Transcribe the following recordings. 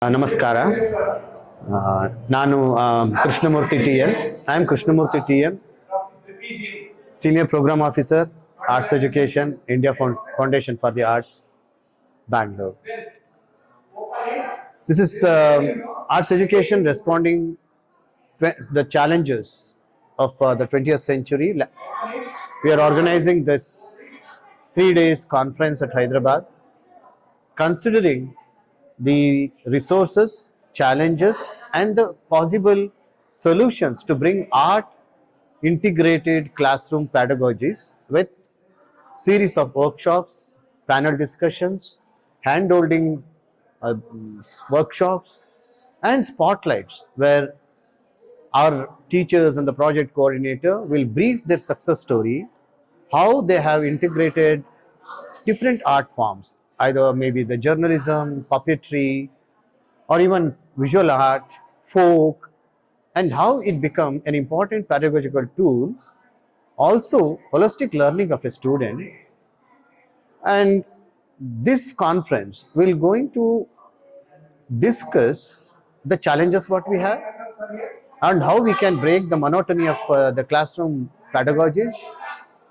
ನಮಸ್ಕಾರ. ನಾನು Krishnamurthy T L. I am Krishnamurthy T L, Senior Program Officer, Arts Education, India Foundation for the Arts, Bangalore. This is arts education responding to the challenges of the 20th century. We are organizing this 3 days conference at Hyderabad, considering the resources, challenges, and the possible solutions to bring art integrated classroom pedagogies with series of workshops, panel discussions, hand-holding workshops, and spotlights where our teachers and the project coordinator will brief their success story, how they have integrated different art forms, either maybe the journalism, puppetry, or even visual art, folk, and how it become an important pedagogical tool, also holistic learning of a student. And this conference will going to discuss the challenges what we have and how we can break the monotony of the classroom pedagogies,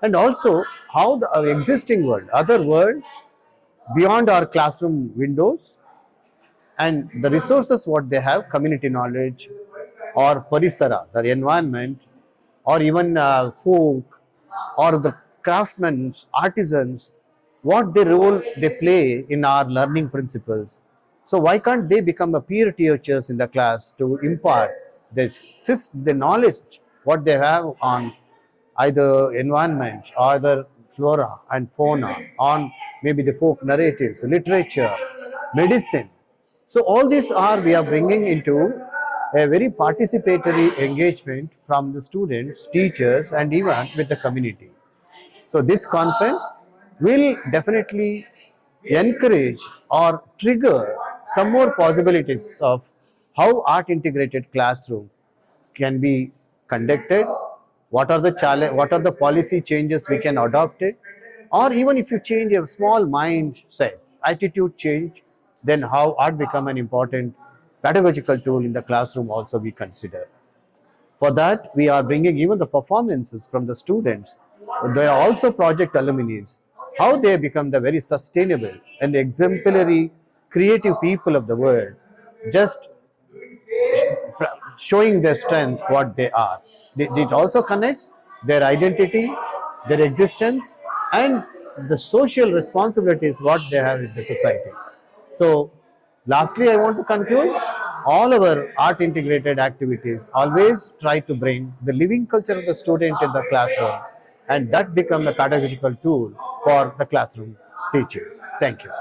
and also how the existing world, other world beyond our classroom windows, and the resources what they have, community knowledge or parisara, the environment, or even folk or the craftsmen, artisans, what their role they play in our learning principles. So why can't they become a peer teachers in the class to impart the knowledge what they have on either environment or the flora and fauna, on maybe the folk narratives, literature, medicine. So all these we are bringing into a very participatory engagement from the students, teachers, and even with the community. So this conference will definitely encourage or trigger some more possibilities of how art integrated classroom can be conducted, what are the challenge, what are the policy changes we can adopt it, or even if you change a small mindset, attitude change, then how art become an important pedagogical tool in the classroom also we consider. For that, we are bringing even the performances from the students. They are also project alumni, how they become the very sustainable and exemplary creative people of the world, just showing their strength what they are. It also connects their identity, their existence, and the social responsibilities what they have in the society. So lastly, I want to conclude, all our art integrated activities always try to bring the living culture of the student in the classroom, and that become a pedagogical tool for the classroom teachers. Thank you.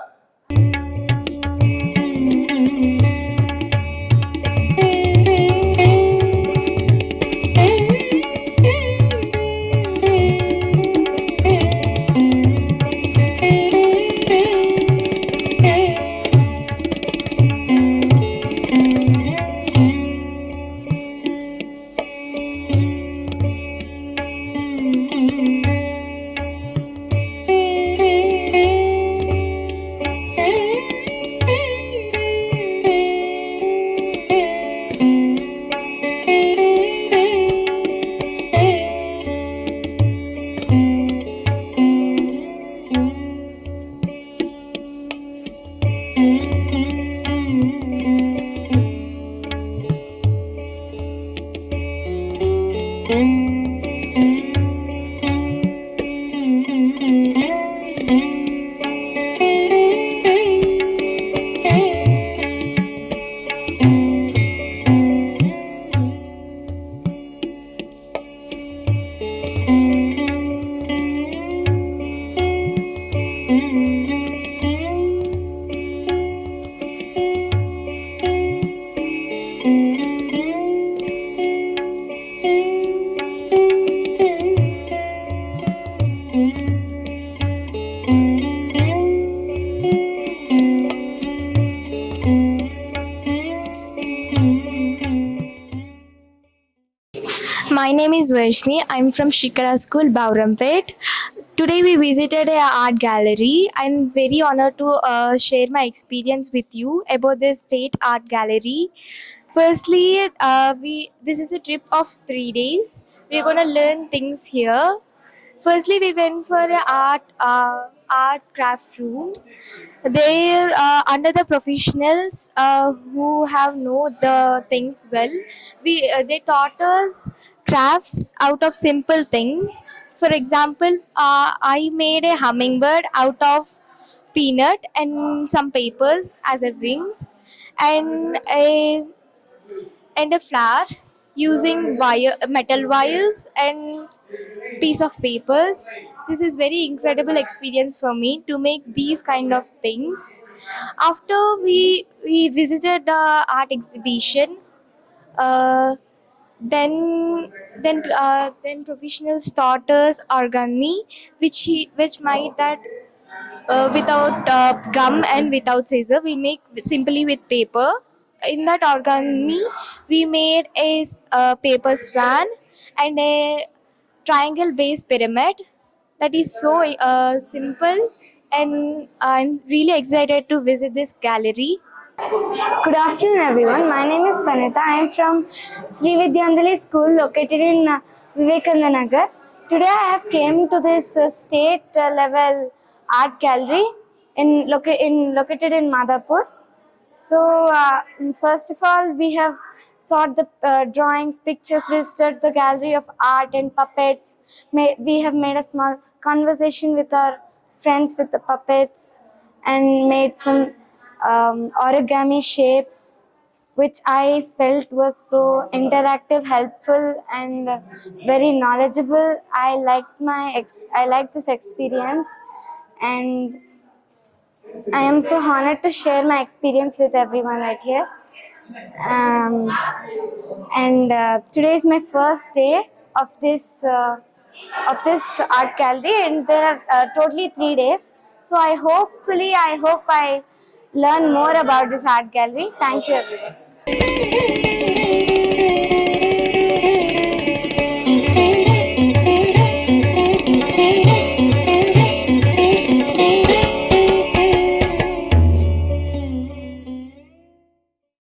My name is Vaishni. I'm from Shikara School, Bavrampet. Today we visited a art gallery. I'm very honored to share my experience with you about the state art gallery. Firstly, we this is a trip of 3 days. We're gonna learn things here. Firstly, we went for a art craft room. They're under the professionals who have know the things well. They taught us crafts out of simple things. For example, I made a hummingbird out of peanut and some papers as a wings, and a flower using metal wires and piece of papers. This is very incredible experience for me to make these kind of things. After we visited the art exhibition, uh, then professionals taught us origami, which might that without gum and without scissor. We make simply with paper. In that origami, we made a paper swan and a triangle based pyramid. That is so simple, and I'm really excited to visit this gallery. Good afternoon, everyone. My name is Panita. I am from Sri Vidyanjali School located in Vivekananda Nagar. Today, I have came to this state level art gallery located in Madhapur. So, first of all, we have saw the drawings, pictures, visited the gallery of art and puppets. We have made a small conversation with our friends with the puppets and made some origami shapes, which I felt was so interactive, helpful, and very knowledgeable. I liked this experience, and I am so honored to share my experience with everyone right here. Um, and today is my first day of this art gallery, and there are totally 3 days. So I hope I learn more about this art gallery. Thank you, everyone.